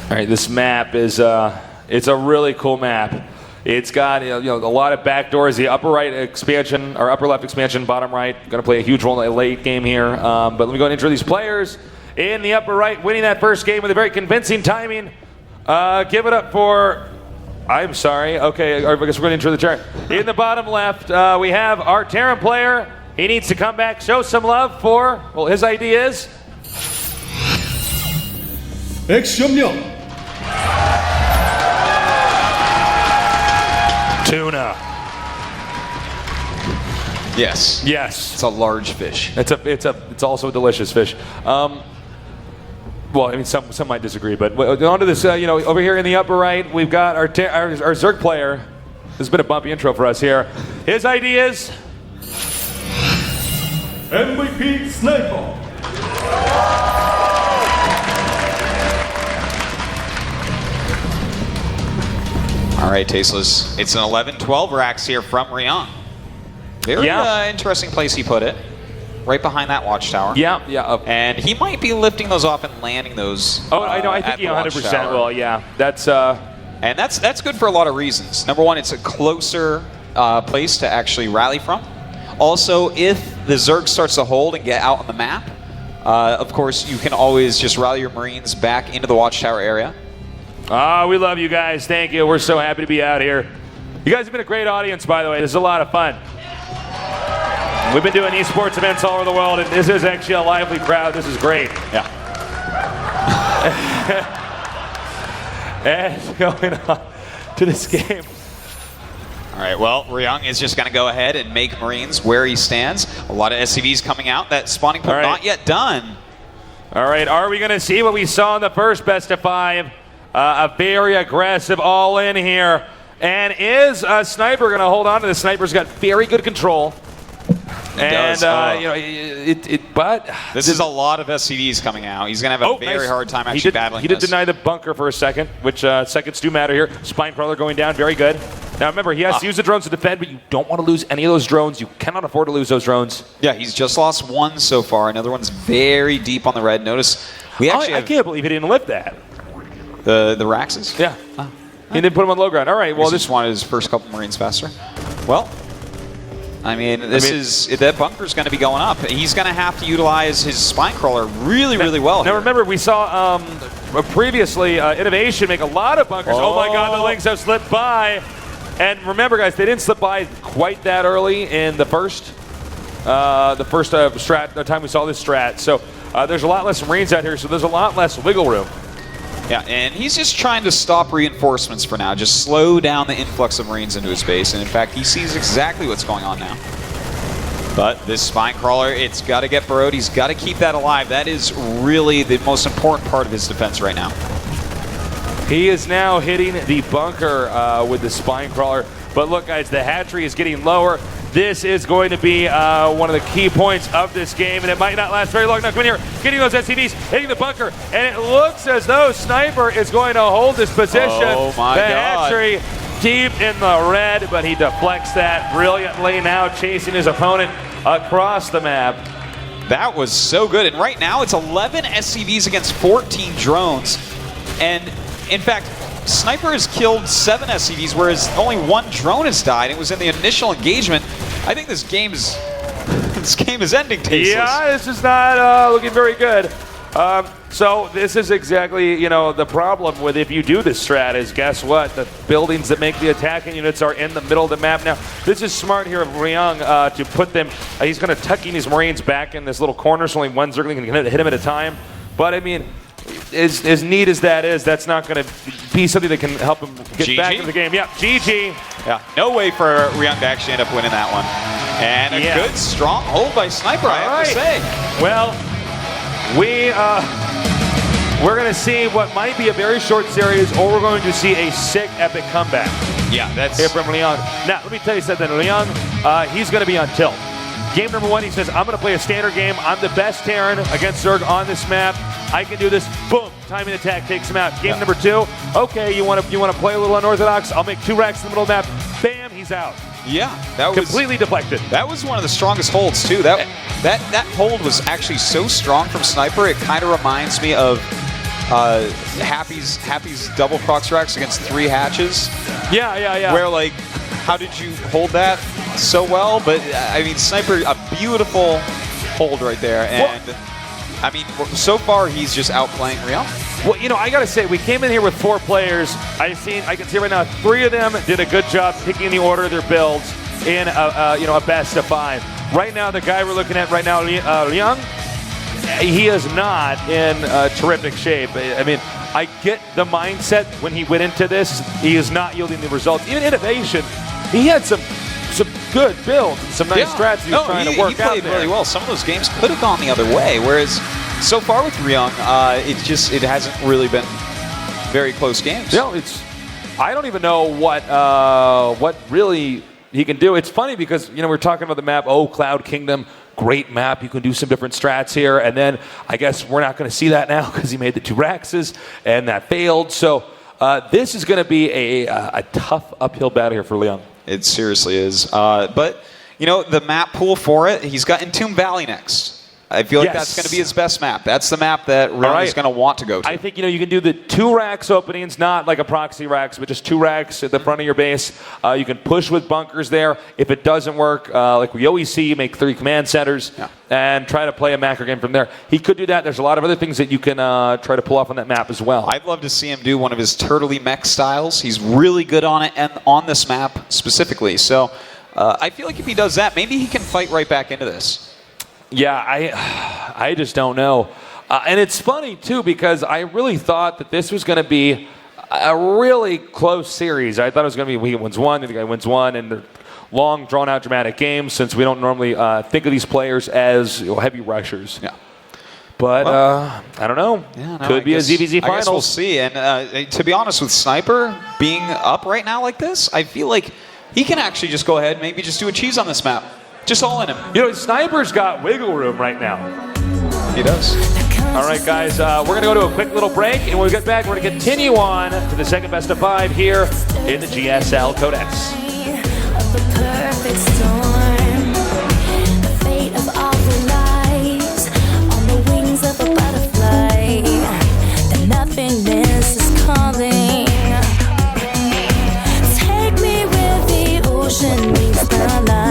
All right, this map is it's a really cool map. It's got a lot of backdoors. The upper right expansion, or upper left expansion, bottom right, going to play a huge role in the late game here. But let me go and intro these players. In the upper right, winning that first game with a very convincing timing. Give it up for, I'm sorry, okay, I guess we're going to intro the chart. In the bottom left, we have our Terran player. He needs to come back, show some love for, well, his idea is 액션명 tuna. Yes. Yes. It's a large fish. It's also a delicious fish. Well, I mean, some might disagree, but on to this. Over here in the upper right, we've got our Zerg player. This has been a bumpy intro for us here. His idea is MVP Sniper. All right, Tasteless. It's an 11-12 racks here from Ryung. Very interesting place he put it. Right behind that watchtower. Yeah. And he might be lifting those off and landing those. Oh, I know. I think he 100% will. Yeah, that's. And that's good for a lot of reasons. Number one, it's a closer place to actually rally from. Also, if the Zerg starts to hold and get out on the map, of course, you can always just rally your Marines back into the watchtower area. We love you guys. Thank you. We're so happy to be out here. You guys have been a great audience, by the way. This is a lot of fun. We've been doing esports events all over the world, and this is actually a lively crowd. This is great. Yeah. And going on to this game. All right, well, Ryung is just going to go ahead and make Marines where he stands. A lot of SCVs coming out. That spawning pool not yet done. All right, are we going to see what we saw in the first best of 5? A very aggressive all-in here. And is a Sniper going to hold on to this? Sniper's got very good control. And, but this is a lot of SCVs coming out. He's going to have a very hard time actually battling He did deny the bunker for a second, which seconds do matter here. Spine Crawler going down, very good. Now remember, he has to use the drones to defend, but you don't want to lose any of those drones. You cannot afford to lose those drones. Yeah, he's just lost one so far. Another one's very deep on the red. Notice we actually I can't believe he didn't lift that. The Raxes? Yeah. He didn't put him on low ground. All right, well, this just wanted his first couple Marines faster. Well, I mean, that bunker's going to be going up. He's going to have to utilize his Spine Crawler really well. Now remember, we saw previously Innovation make a lot of bunkers. Oh my God, the Lynx have slipped by. And remember, guys, they didn't slip by quite that early in the first strat, the time we saw this strat. So there's a lot less Marines out here, so there's a lot less wiggle room. Yeah, and he's just trying to stop reinforcements for now, just slow down the influx of Marines into his base, and in fact, he sees exactly what's going on now. But this Spine Crawler, it's got to get burrowed. He's got to keep that alive. That is really the most important part of his defense right now. He is now hitting the bunker with the Spine Crawler. But look, guys, the hatchery is getting lower. This is going to be one of the key points of this game, and it might not last very long. Now, come in here, getting those SCVs, hitting the bunker, and it looks as though Sniper is going to hold this position. Oh, my God. Hatchery deep in the red, but he deflects that brilliantly, now chasing his opponent across the map. That was so good, and right now it's 11 SCVs against 14 drones, and in fact, Sniper has killed 7 SCVs, whereas only 1 drone has died. It was in the initial engagement. I think this game is ending tasteless. Yeah, this is not looking very good. So this is exactly, the problem with if you do this strat is, guess what? The buildings that make the attacking units are in the middle of the map. Now, this is smart here of Ryung to put them, he's going to tucking his Marines back in this little corner so only one Zergling can hit him at a time. But, I mean, as neat as that is, that's not going to be something that can help him get back into the game. Yeah, GG. Yeah, no way for Ryung to actually end up winning that one. And a good, strong hold by Sniper, I have to say. Well, we're going to see what might be a very short series, or we're going to see a sick, epic comeback. Yeah, that's... Here from Ryung. Now, let me tell you something. Ryung, he's going to be on tilt. Game number 1, he says, I'm going to play a standard game. I'm the best Terran against Zerg on this map. I can do this. Boom. Timing attack takes him out. Game number 2, okay, you want to play a little unorthodox? I'll make 2 racks in the middle of the map. Bam, he's out. Yeah, that was completely deflected. That was one of the strongest holds too. That hold was actually so strong from Sniper. It kind of reminds me of Happy's double prox racks against 3 hatches. Yeah. Where like, how did you hold that so well? But I mean, Sniper, a beautiful hold right there, and I mean, so far he's just outplaying Ryung. Well, you know, I gotta say, we came in here with 4 players. I can see right now 3 of them did a good job picking the order of their builds in a best of 5. Right now, the guy we're looking at right now, Ryung, he is not in terrific shape. I mean, I get the mindset when he went into this. He is not yielding the results. Even Innovation, he had some good builds and some nice strats he was trying to work out there. He played really well. Some of those games could have gone the other way, whereas so far with Ryung, it hasn't really been very close games. No, I don't even know what really he can do. It's funny because, you know, we're talking about the map, Cloud Kingdom, great map. You can do some different strats here, and then I guess we're not going to see that now because he made the 2 Raxes, and that failed. So this is going to be a tough uphill battle here for Ryung. It seriously is. But, you know, the map pool for it, he's got Entomb Valley next. I feel like that's going to be his best map. That's the map that Ryung is going to want to go to. I think, you know, you can do the 2 racks openings, not like a proxy racks, but just 2 racks at the front of your base. You can push with bunkers there. If it doesn't work, like we always see, you make 3 command centers and try to play a macro game from there. He could do that. There's a lot of other things that you can try to pull off on that map as well. I'd love to see him do one of his turtley mech styles. He's really good on it, and on this map specifically. So I feel like if he does that, maybe he can fight right back into this. Yeah, I just don't know. And it's funny, too, because I really thought that this was going to be a really close series. I thought it was going to be he wins 1, and the guy wins 1, and they're long, drawn-out, dramatic games since we don't normally think of these players as heavy rushers. Yeah. But I don't know. Yeah, no, Could be a ZVZ Finals. I guess we'll see. And to be honest, with Sniper being up right now like this, I feel like he can actually just go ahead and maybe just do a cheese on this map. Just all in him. You know, Sniper's got wiggle room right now. He does. All right, guys, we're going to go to a quick little break, and when we get back, we're going to continue on to the second best of 5 here in the GSL Codex. Nothingness is calling. Take me where the ocean meets the line.